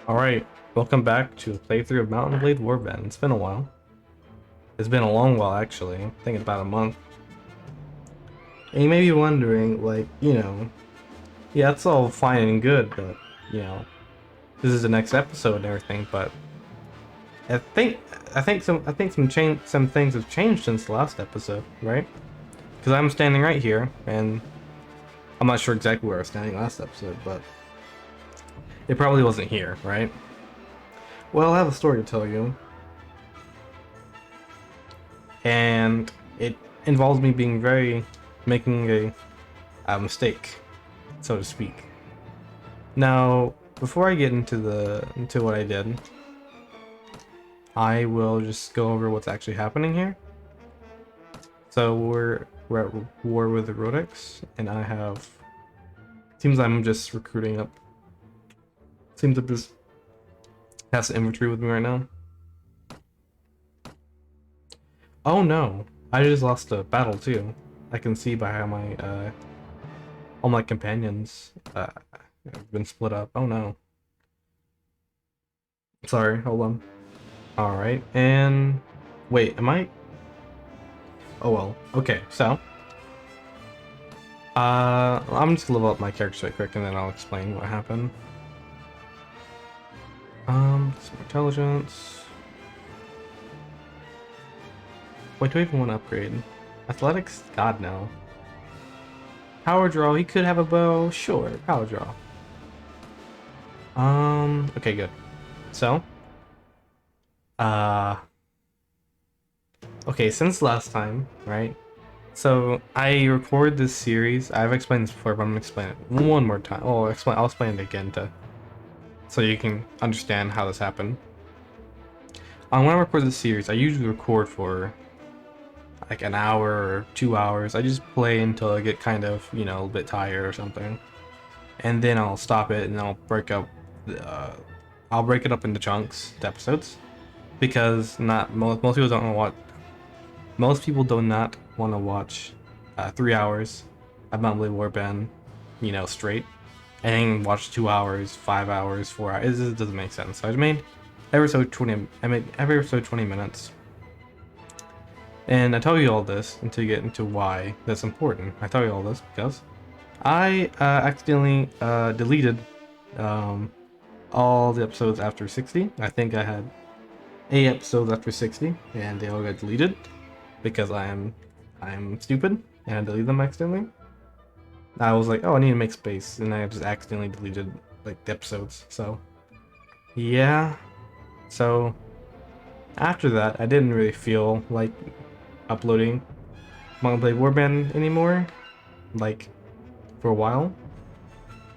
Alright, welcome back to a playthrough of Mountain Blade Warband. It's been a while. It's been a long while, actually. I think about a month. And you may be wondering, yeah, it's all fine and good, but, this is the next episode and everything, but I think some things have changed since the last episode, right? Because I'm standing right here, and I'm not sure exactly where I was standing last episode, but it probably wasn't here, right? Well, I have a story to tell you. And it involves me making a mistake, so to speak. Now, before I get into what I did, I will just go over what's actually happening here. So we're at war with the Rhodex, and seems I'm just recruiting up. Seems like this has infantry with me right now. Oh no, I just lost a battle too. I can see by how all my companions have been split up. Oh no. Sorry, hold on. Alright, and wait, am I? Oh well. Okay, so I'm just gonna level up my character right quick and then I'll explain what happened. Some intelligence. Wait, do I even want to upgrade? Athletics? God no. Power draw, he could have a bow. Sure, power draw. Okay, good. So, uh, okay, since last time, right? So I record this series. I've explained this before, but I'm gonna explain it one more time. I'll explain it again so you can understand how this happened. When I record this series, I usually record for like an hour or 2 hours. I just play until I get kind of, a bit tired or something. And then I'll stop it and I'll break it up into chunks, the episodes, because not most people don't know what most people do not want to watch 3 hours of Mount Blade Warband, straight, and then watch 2 hours, 5 hours, 4 hours. It doesn't make sense. So I made every episode 20 minutes. And I tell you all this to get into why that's important. I tell you all this because I accidentally deleted all the episodes after 60. I think I had 8 episodes after 60, and they all got deleted because I'm stupid and I deleted them accidentally. I was like, oh, I need to make space, and I just accidentally deleted like the episodes. So yeah. So after that, I didn't really feel like uploading Mountain Blade Warband anymore, like for a while,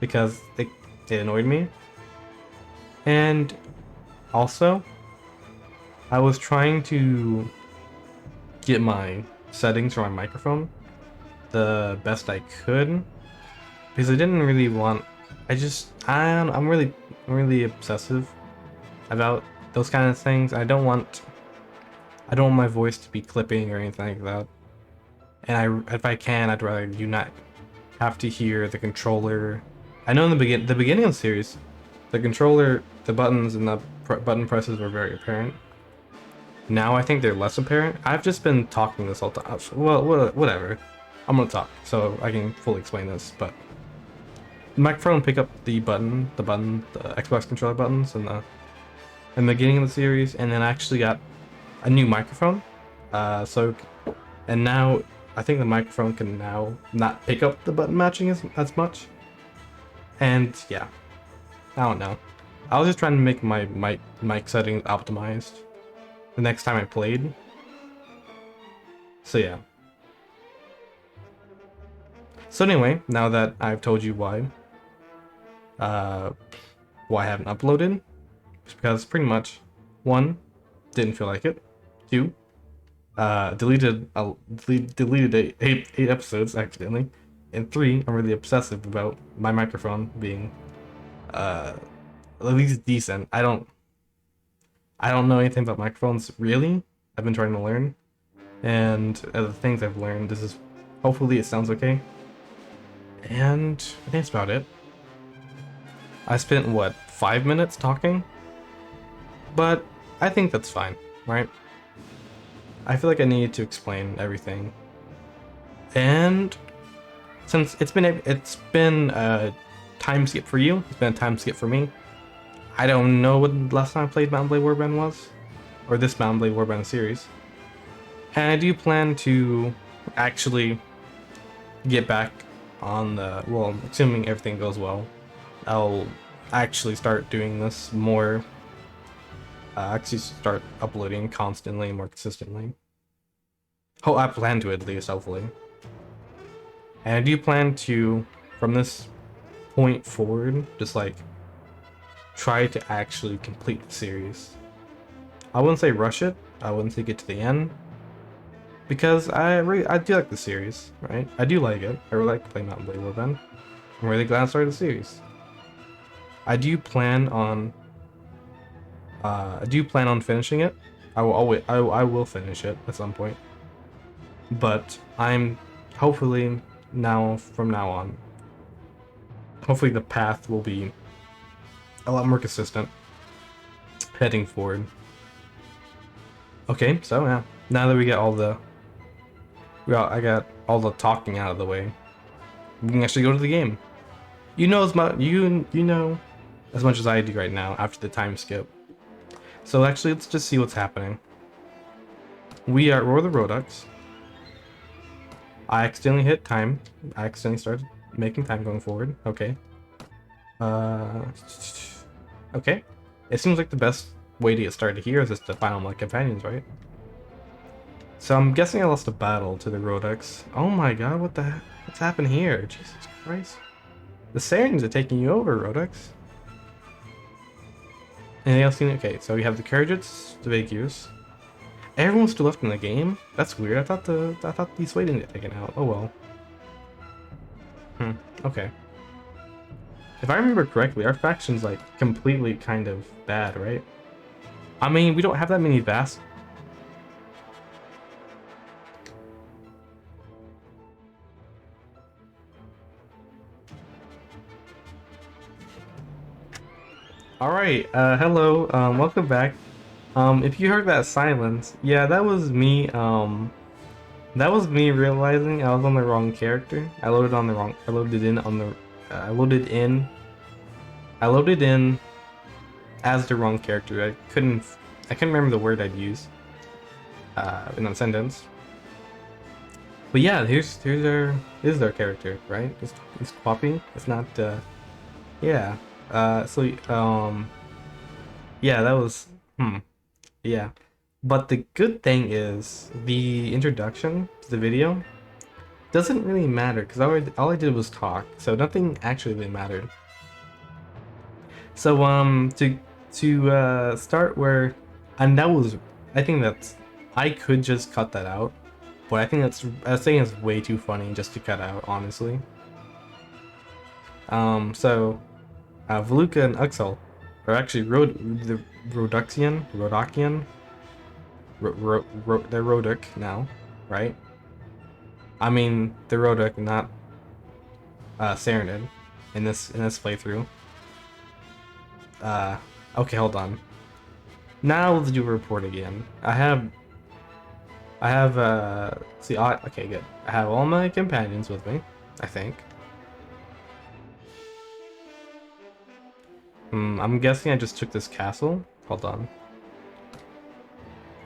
because it annoyed me. And also, I was trying to get my settings for my microphone the best I could, because I didn't really want. I'm really obsessive about those kind of things. I don't want my voice to be clipping or anything like that. And if I can, I'd rather you not have to hear the controller. I know in the beginning of the series, the controller, the buttons and the button presses were very apparent. Now I think they're less apparent. I've just been talking this whole time. Well, whatever. I'm gonna talk so I can fully explain this. But the microphone pick up the Xbox controller buttons in the beginning of the series, and then I actually got a new microphone. And now I think the microphone can now not pick up the button matching as much. And yeah, I don't know. I was just trying to make my mic settings optimized the next time I played. So yeah. So anyway, now that I've told you why I haven't uploaded, it's because pretty much 1, didn't feel like it. 2, deleted eight episodes accidentally, and 3, I'm really obsessive about my microphone being at least decent. I don't know anything about microphones really. I've been trying to learn, and the things I've learned, hopefully it sounds okay. And I think that's about it. I spent what, 5 minutes talking, but I think that's fine, right? I feel like I needed to explain everything, and since it's been a time skip for you, it's been a time skip for me. I don't know when the last time I played Mountain Blade Warband was, or this Mountain Blade Warband series, and I do plan to actually get back on the, well, assuming everything goes well, I'll actually start doing this more, actually start uploading constantly, more consistently. Oh, I plan to at least, hopefully. And I do plan to, from this point forward, just like, try to actually complete the series. I wouldn't say rush it, I wouldn't say get to the end, because I do like the series, right? I do like it. I really like playing Mountain Blade Warband. I'm really glad I started the series. I do plan on finishing it. I will finish it at some point. But I'm hopefully from now on, hopefully the path will be a lot more consistent heading forward. Okay, so yeah, now that we get I got all the talking out of the way, we can actually go to the game. You know as much as I do right now after the time skip. So actually, let's just see what's happening. We are Roar the Rodux. I accidentally hit time. I accidentally started making time going forward. Okay. Okay. It seems like the best way to get started here is just to find all my companions, right? So I'm guessing I lost a battle to the Rodux. Oh my god, what's happened here? Jesus Christ. The Saiyans are taking you over, Rodux. Anything else? Okay, so we have the Kharadits, the Vacuous. Everyone's still left in the game? That's weird. I thought these Sway didn't get taken out. Oh well. Okay. If I remember correctly, our faction's like completely kind of bad, right? I mean, we don't have that many vast. Alright, hello, welcome back. If you heard that silence, yeah, that was me, realizing I was on the wrong character. I loaded in as the wrong character. I couldn't remember the word I'd use, in that sentence. But yeah, this is our character, right? It's Quappy. It's not, yeah. Yeah, that was, yeah. But the good thing is, the introduction to the video doesn't really matter, because all I did was talk, so nothing actually really mattered. So, to start where, and that was, I could just cut that out, but I think it's way too funny just to cut out, honestly. Veluca and Uxel are actually the Rodakian. They're Roduk now, right? I mean, they're Roduk, not Serenid in this playthrough. Okay, hold on. Now let's do a report again. Okay, good. I have all my companions with me, I think. I'm guessing I just took this castle. Hold on.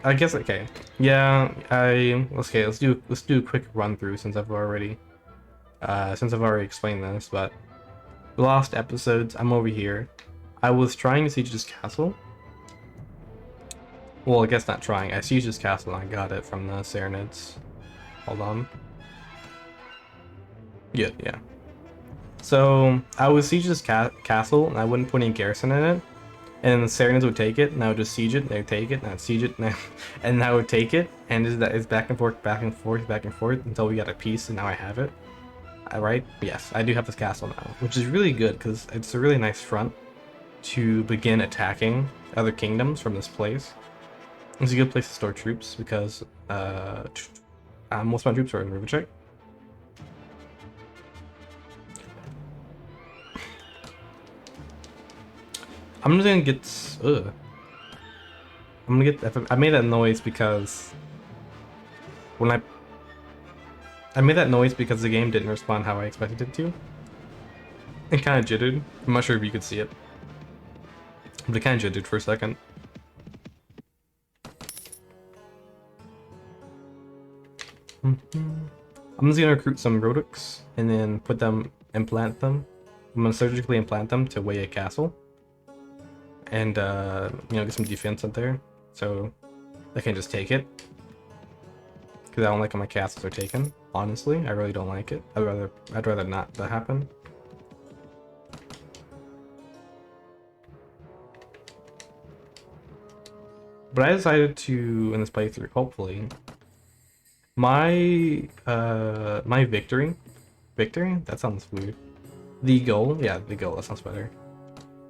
I guess, okay. Yeah, let's do a quick run through since I've already explained this, but the last episodes, I'm over here. I was trying to siege this castle. Well, I guess not trying. I sieged this castle and I got it from the Serenids. Hold on. Yeah. So I would siege this castle and I wouldn't put any garrison in it. And the Serenids would take it, and I would just siege it, they would take it, and I'd siege it, and I would take it, and it's back and forth, back and forth, back and forth, until we got a piece, and now I have it. Alright? Yes, I do have this castle now, which is really good, because it's a really nice front to begin attacking other kingdoms from this place. It's a good place to store troops, because most of my troops are in Rivercheck. I'm just gonna get. Ugh. I'm gonna get. I made that noise because when I made that noise because the game didn't respond how I expected it to. It kind of jittered. I'm not sure if you could see it, but it kind of jittered for a second. I'm just gonna recruit some Rodux and then implant them. I'm gonna surgically implant them to weigh a castle, and get some defense up there, so they can just take it. Because I don't like how my castles are taken. Honestly, I really don't like it. I'd rather not that happen. But I decided to, in this playthrough, hopefully, my victory, that sounds weird. The goal, yeah, the goal, that sounds better.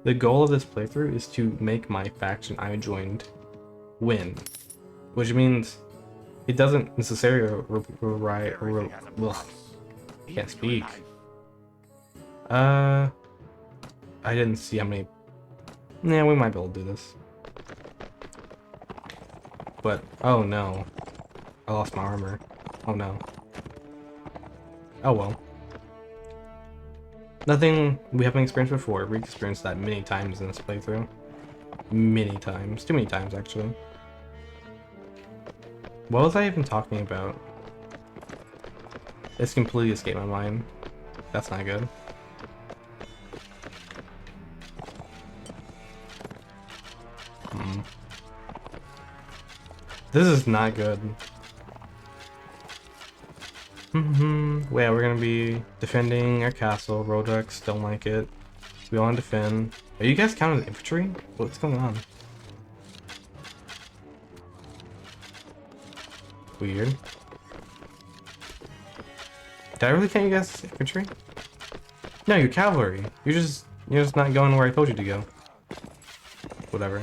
The goal of this playthrough is to make my faction I joined win, which means it doesn't necessarily can't speak. I didn't see how many. Yeah, we might be able to do this. But oh no, I lost my armor. Oh no. Oh well. Nothing we haven't experienced before. We've experienced that many times in this playthrough. Many times. Too many times, actually. What was I even talking about? It's completely escaped my mind. That's not good. This is not good. Yeah, we're gonna be defending our castle. Rodux don't like it. We want to defend. Are you guys counting as infantry? What's going on? Weird. Did I really count you guys as infantry? No, you're cavalry. You're just not going where I told you to go. Whatever.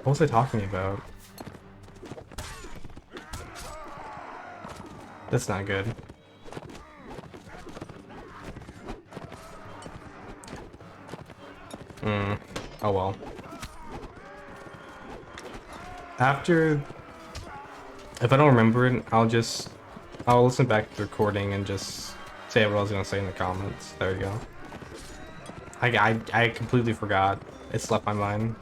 What was I talking about? That's not good. Oh well. After, if I don't remember it, I'll listen back to the recording and just say what I was gonna say in the comments. There you go. I completely forgot. It slipped my mind.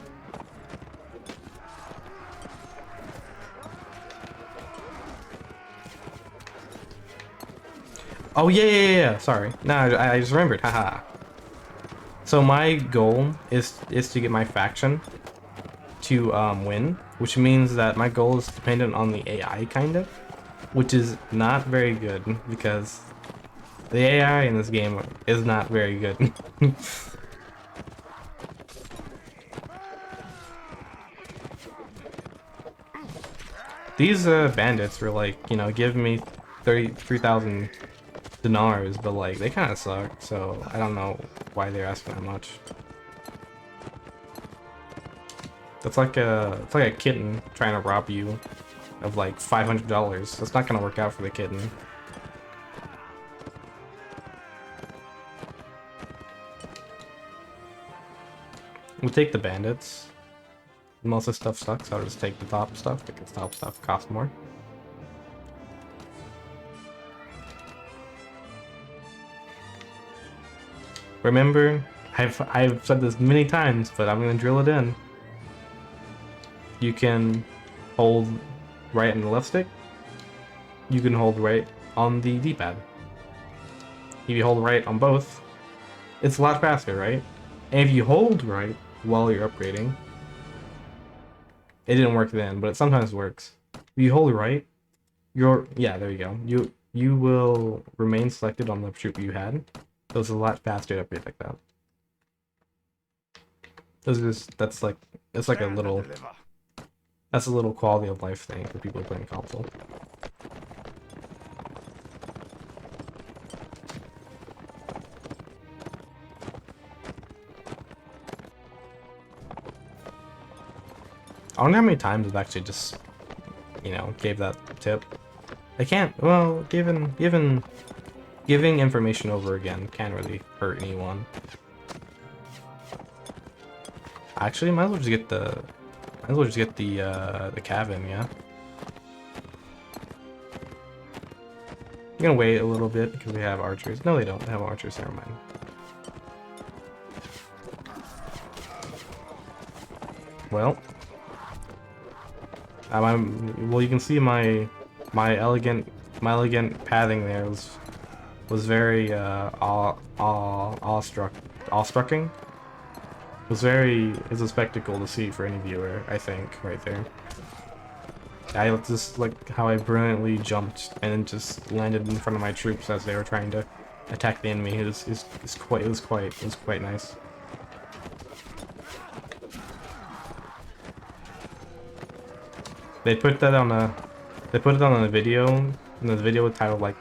Oh yeah. Sorry. No, I just remembered. Haha. So my goal is to get my faction to win, which means that my goal is dependent on the AI, kind of, which is not very good because the AI in this game is not very good. These bandits were like, give me 33,000 dinars, but like they kind of suck, so I don't know why they're asking that much. It's like a kitten trying to rob you of like $500. That's not gonna work out for the kitten. We'll take the bandits. Most of the stuff sucks, so I'll just take the top stuff because top stuff costs more. Remember, I've said this many times, but I'm gonna drill it in. You can hold right on the left stick. You can hold right on the D-pad. If you hold right on both, it's a lot faster, right? And if you hold right while you're upgrading, it didn't work then, but it sometimes works. If you hold right, yeah, there you go. You will remain selected on the troop you had. So it's a lot faster to upgrade like that. That's like a little. That's a little quality of life thing for people playing console. I wonder how many times I've actually just, gave that tip. I can't. Well, given Giving information over again can't really hurt anyone. Actually, might as well just get the cabin, yeah. I'm gonna wait a little bit because we have archers. No, they don't have archers. Never mind. Well, well, you can see my elegant pathing there was very awestrucking. It's a spectacle to see for any viewer, I think, right there. I just like how I brilliantly jumped and then just landed in front of my troops as they were trying to attack the enemy. It was quite nice. They put it on a video, and the video was titled like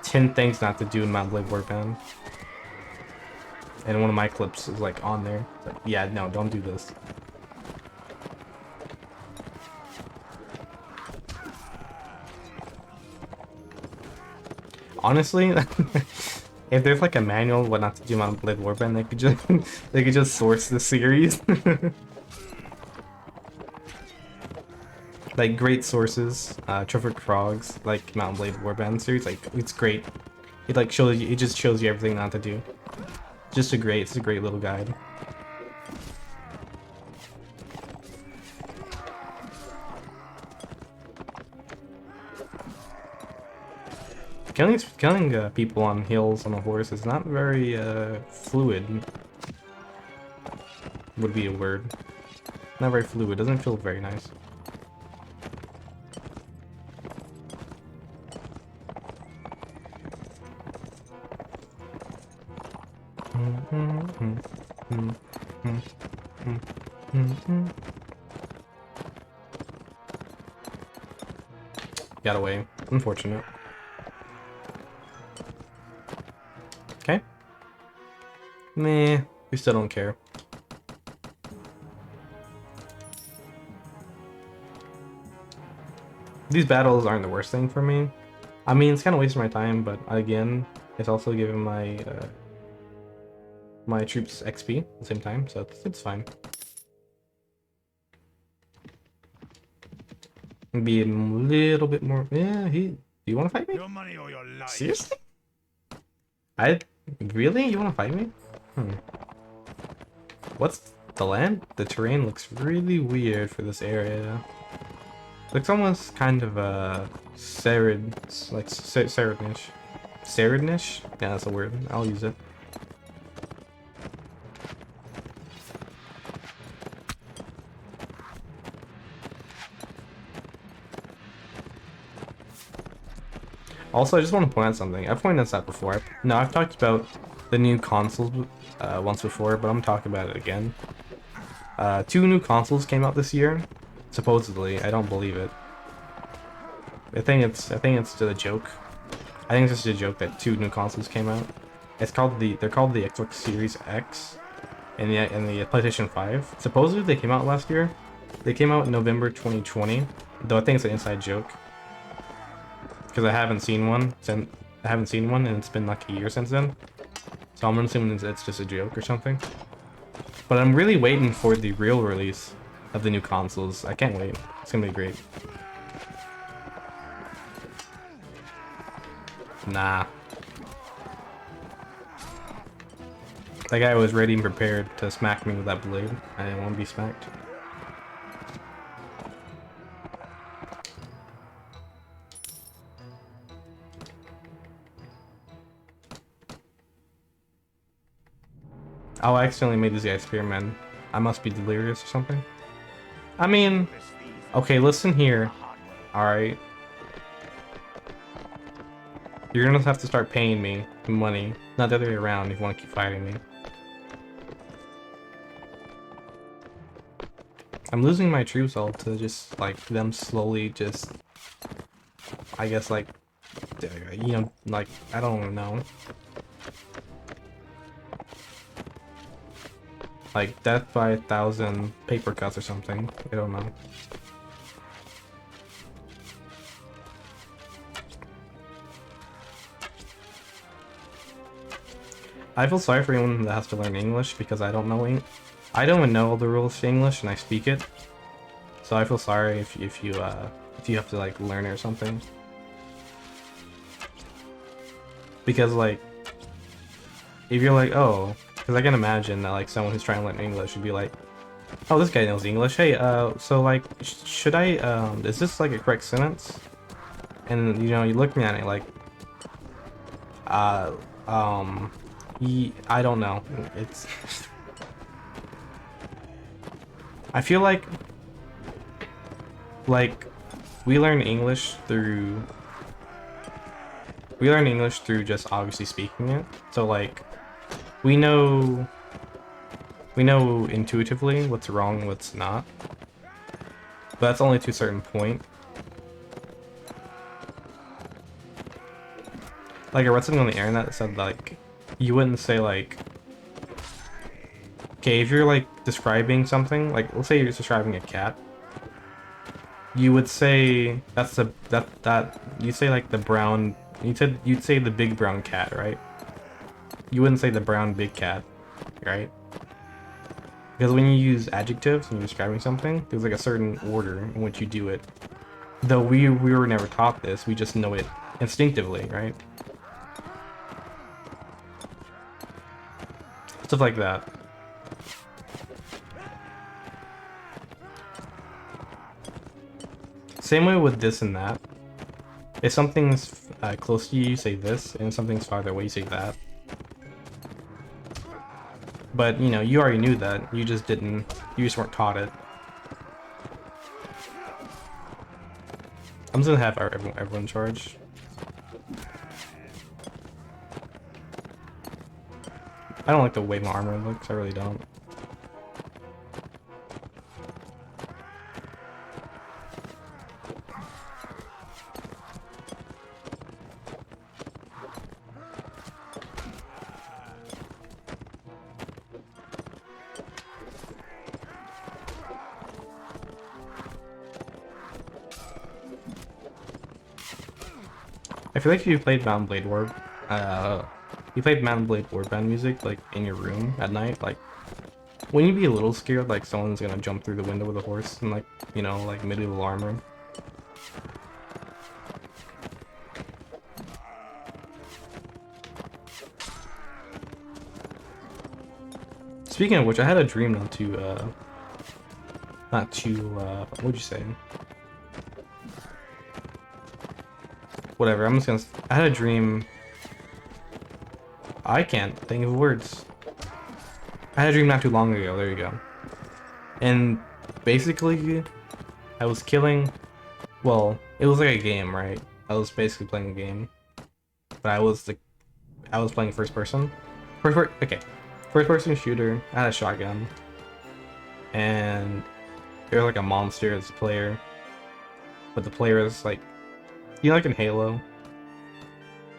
10 things not to do in Mount Blade Warband. And one of my clips is like on there. It's like, yeah, no, don't do this. Honestly, if there's like a manual what not to do on Blade Warband, they could just source the series. Like great sources, Trevor Krog's like Mountain Blade Warband series, like it's great. It like shows you, it just shows you everything not to do. It's a great little guide. Killing people on hills on a horse is not very fluid. Would be a word. Not very fluid. Doesn't feel very nice. Got away. Unfortunate. Okay. Nah, we still don't care. These battles aren't the worst thing for me. I mean, it's kind of wasting my time, but again, it's also giving my my troops XP at the same time, so it's fine. Be a little bit more. Yeah, do you want to fight me? Your money or your life. Seriously? Really? You want to fight me? What's the land? The terrain looks really weird for this area. Looks almost kind of Sarid, like Saridnish. Saridnish? Yeah, that's a word. I'll use it. Also, I just want to point out something. I've pointed this out before. No, I've talked about the new consoles once before, but I'm talking about it again. 2 new consoles came out this year, supposedly. I don't believe it. I think it's just a joke. I think it's just a joke that 2 new consoles came out. They're called the Xbox Series X and the PlayStation 5. Supposedly they came out last year. They came out in November 2020, though I think it's an inside joke. Because I haven't seen one, and it's been like a year since then. So I'm assuming it's just a joke or something. But I'm really waiting for the real release of the new consoles. I can't wait. It's gonna be great. Nah. That guy was ready and prepared to smack me with that blade. I didn't want to be smacked. Oh, I accidentally made this guy spearman. I must be delirious or something. I mean, okay, listen here. Alright. You're gonna have to start paying me money. Not the other way around if you want to keep fighting me. I'm losing my troops all to just, like, them slowly just... I guess, like... You know, like, I don't know. Like, death by 1,000 paper cuts or something. I don't know. I feel sorry for anyone that has to learn English because I don't know I don't even know all the rules to English and I speak it. So I feel sorry if you have to like learn it or something. Because like if you're like, oh, because I can imagine that like someone who's trying to learn English would be like, oh, this guy knows English. Hey, so like, should I is this like a correct sentence? And you know, you're looking at it like, uh, I don't know. It's I feel like we learn English through just obviously speaking it. So like we know intuitively what's wrong and what's not. But that's only to a certain point. Like I read something on the internet that said like you wouldn't say like, okay, if you're like describing something, like let's say you're describing a cat, you would say that's you'd say like the brown, you'd say the big brown cat, right? You wouldn't say the brown big cat, right? Because when you use adjectives when you're describing something, there's like a certain order in which you do it. Though we were never taught this, we just know it instinctively, right? Stuff like that. Same way with this and that. If something's close to you, you say this, and if something's farther away, you say that. But, you know, you already knew that. You just weren't taught it. I'm just gonna have everyone charge. I don't like the way my armor looks, I really don't. I feel like if you played Blade Warband, you played Blade Warband music like in your room at night, like wouldn't you be a little scared like someone's gonna jump through the window with a horse and like, you know, like medieval armor? Speaking of which, I had a dream what'd you say? Whatever, I had a dream. I can't think of words. I had a dream not too long ago, there you go. And basically, I was killing, well, it was like a game, right? I was basically playing a game. But I was playing first person. First person shooter, I had a shotgun. And there was like a monster as a player. But the player is like, you know, like in Halo?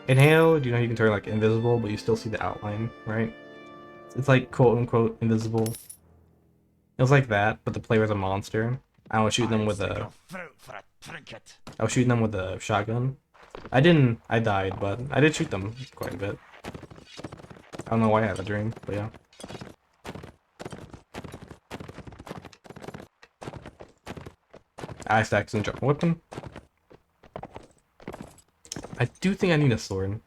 In Halo, do you know you can turn like invisible, but you still see the outline, right? It's like quote unquote invisible. It was like that, but the player was a monster. I was shooting them with a shotgun. I died, but I did shoot them quite a bit. I don't know why I had a dream, but yeah. I stacks and drop a weapon. I do think I need a sword.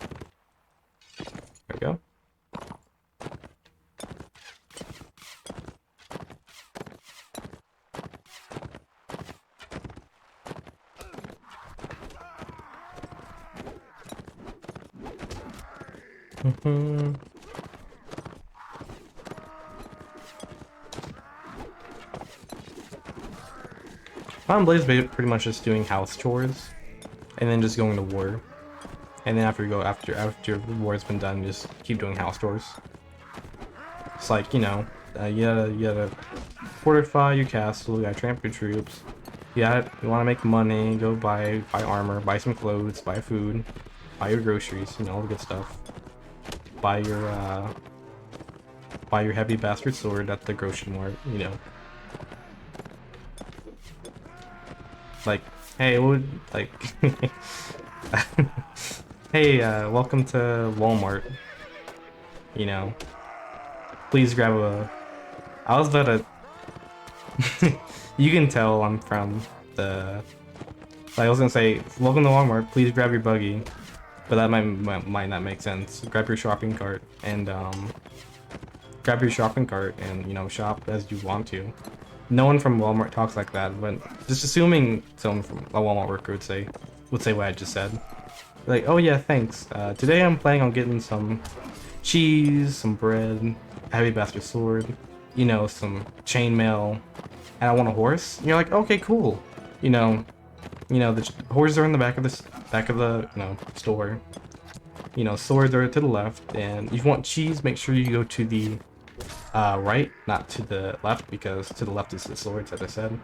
There we go. Blade is pretty much just doing house chores, and then just going to war. And then after the war's been done, just keep doing house chores. It's like, you know, you gotta fortify your castle, you gotta tramp your troops. You wanna make money, go buy armor, buy some clothes, buy food, buy your groceries, you know, all the good stuff. Buy your heavy bastard sword at the grocery mart, you know. Like, hey, hey, welcome to Walmart. you know, please grab a. I was about to. You can tell I'm from the. Like I was gonna say, welcome to Walmart. Please grab your buggy, but that might not make sense. Grab your shopping cart and you know, shop as you want to. No one from Walmart talks like that, but just assuming someone from a Walmart worker would say what I just said. Like, oh yeah, thanks. Today I'm planning on getting some cheese, some bread, a heavy bastard sword, you know, some chainmail, and I want a horse. And you're like, okay, cool. You know, the horses are in the back of the store. You know, swords are to the left, and if you want cheese, make sure you go to the right, not to the left, because to the left is the swords, as I said.